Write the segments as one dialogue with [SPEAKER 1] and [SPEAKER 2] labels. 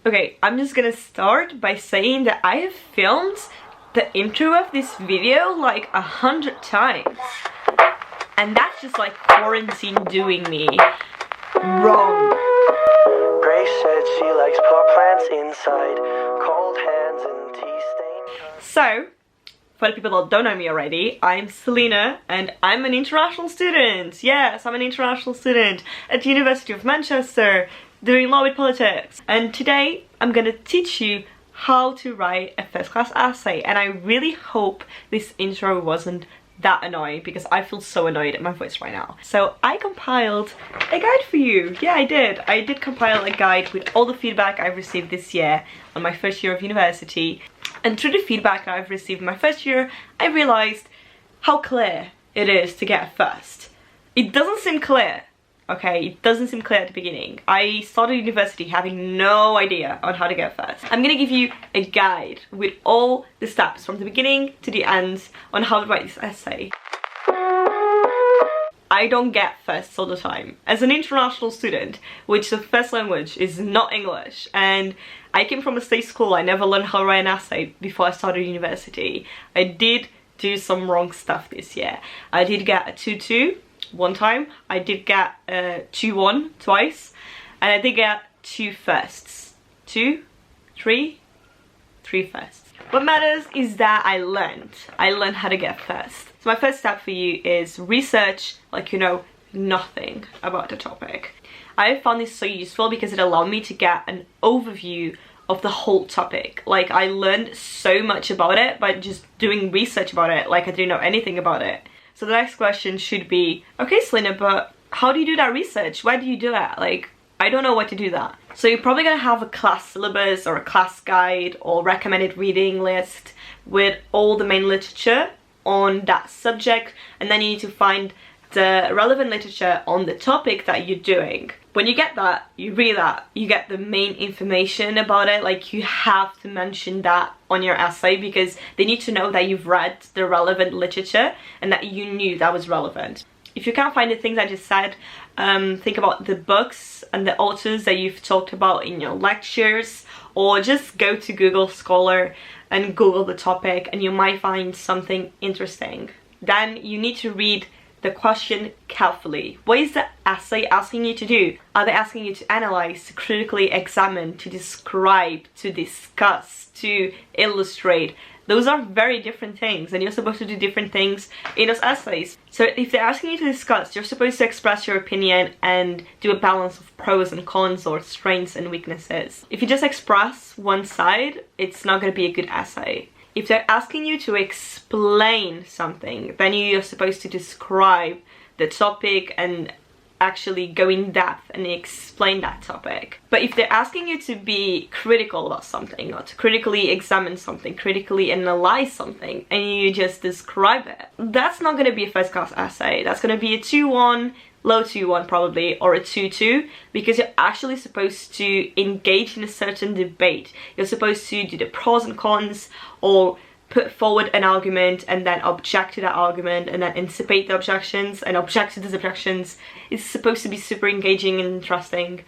[SPEAKER 1] Okay, I'm just gonna start by saying that I have filmed the intro of this video like 100 times. And that's just like quarantine doing me wrong.
[SPEAKER 2] Grace said she likes pot plants inside, cold hands and tea stain.
[SPEAKER 1] So, for the people that don't know me already, I'm Selena and I'm an international student. Yes, I'm an international student at the University of Manchester doing law with politics. And today I'm gonna teach you how to write a first class essay. And I really hope this intro wasn't that annoying because I feel so annoyed at my voice right now. So I compiled a guide for you. Yeah, I did compile a guide with all the feedback I've received this year on my first year of university. And through the feedback I've received in my first year, I realized how clear it is to get a first. It doesn't seem clear, okay? It doesn't seem clear at the beginning. I started university having no idea on how to get first. I'm gonna give you a guide with all the steps from the beginning to the end on how to write this essay. I don't get firsts all the time. As an international student, which the first language is not English, and I came from a state school, I never learned how to write an essay before I started university. I did do some wrong stuff this year. I did get a 2-2 one time, I did get a 2-1 twice, and I did get 2 firsts. 2, 3 firsts. What matters is that I learned how to get first. So my first step for you is research like you know nothing about the topic. I found this so useful because it allowed me to get an overview of the whole topic. Like, I learned so much about it by just doing research about it, like I didn't know anything about it. So the next question should be, okay Selena, but how do you do that research? Why do you do it? Like, I don't know what to do that. So you're probably gonna have a class syllabus or a class guide or recommended reading list with all the main literature on that subject, and then you need to find the relevant literature on the topic that you're doing. When you get that, you read that, you get the main information about it. Like, you have to mention that on your essay because they need to know that you've read the relevant literature and that you knew that was relevant. If you can't find the things I just said, think about the books and the authors that you've talked about in your lectures, or just go to Google Scholar and Google the topic and you might find something interesting. Then you need to read the question carefully. What is the essay asking you to do? Are they asking you to analyze, to critically examine, to describe, to discuss, to illustrate? Those are very different things, and you're supposed to do different things in those essays. So if they're asking you to discuss, you're supposed to express your opinion and do a balance of pros and cons or strengths and weaknesses. If you just express one side, it's not going to be a good essay. If they're asking you to explain something, then you're supposed to describe the topic and actually go in depth and explain that topic. But if they're asking you to be critical about something, or to critically examine something, critically analyze something, and you just describe it, that's not going to be a first class essay. That's going to be a 2-1, low 2-1 probably, or a 2-2, because you're actually supposed to engage in a certain debate. You're supposed to do the pros and cons, or put forward an argument and then object to that argument and then anticipate the objections and object to these objections. It's supposed to be super engaging and interesting.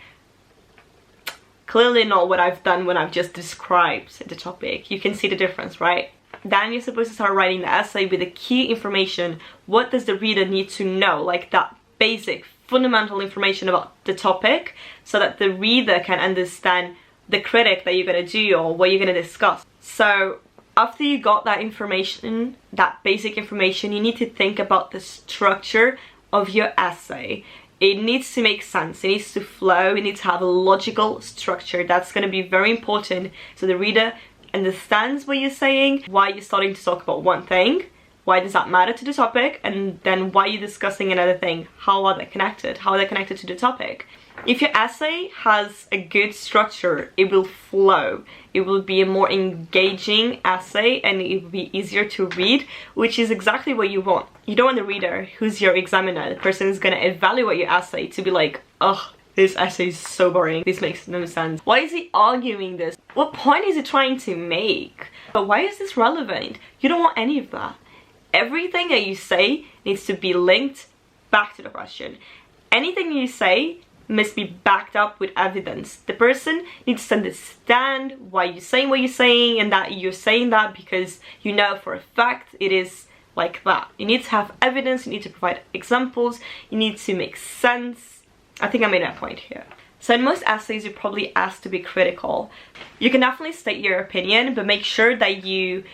[SPEAKER 1] Clearly not what I've done when I've just described the topic. You can see the difference, right? Then you're supposed to start writing the essay with the key information. What does the reader need to know? Like that basic, fundamental information about the topic, so that the reader can understand the critic that you're going to do or what you're going to discuss. So after you got that information, that basic information, you need to think about the structure of your essay. It needs to make sense, it needs to flow, it needs to have a logical structure. That's going to be very important so the reader understands what you're saying, why you're starting to talk about one thing, why does that matter to the topic, and then why you're discussing another thing. How are they connected? How are they connected to the topic? If your essay has a good structure, it will flow. It will be a more engaging essay and it will be easier to read, which is exactly what you want. You don't want the reader, who's your examiner, the person who's going to evaluate your essay, to be like, ugh, this essay is so boring, this makes no sense. Why is he arguing this? What point is he trying to make? But why is this relevant? You don't want any of that. Everything that you say needs to be linked back to the question. Anything you say must be backed up with evidence. The person needs to understand why you're saying what you're saying, and that you're saying that because you know for a fact it is like that. You need to have evidence, you need to provide examples, you need to make sense. I think I made that point here. So in most essays, you're probably asked to be critical. You can definitely state your opinion, but make sure that you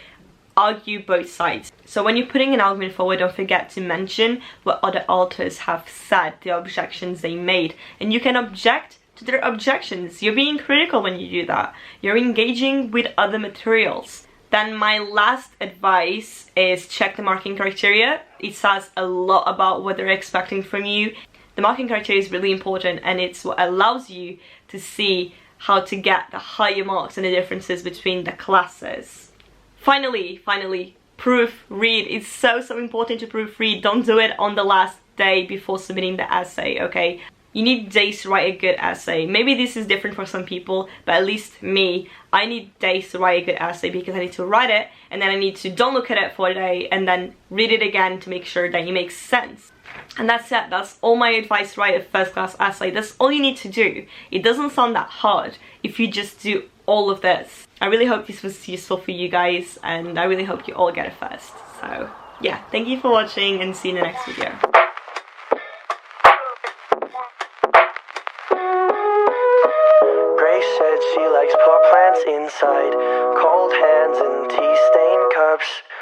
[SPEAKER 1] argue both sides. So when you're putting an argument forward, don't forget to mention what other authors have said, the objections they made, and you can object to their objections. You're being critical when you do that. You're engaging with other materials. Then my last advice is check the marking criteria. It says a lot about what they're expecting from you. The marking criteria is really important, and it's what allows you to see how to get the higher marks and the differences between the classes. Finally, proofread. It's so important to proofread. Don't do it on the last day before submitting the essay, okay? You need days to write a good essay. Maybe this is different for some people, but at least me, I need days to write a good essay because I need to write it, and then I need to don't look at it for a day and then read it again to make sure that it makes sense. And that's it. That's all my advice to write a first class essay. That's all you need to do. It doesn't sound that hard if you just do all of this. I really hope this was useful for you guys, and I really hope you all get a first. So yeah, thank you for watching, and see you in the next video.
[SPEAKER 2] Grace said she likes pot plants inside, cold hands and tea-stained cups.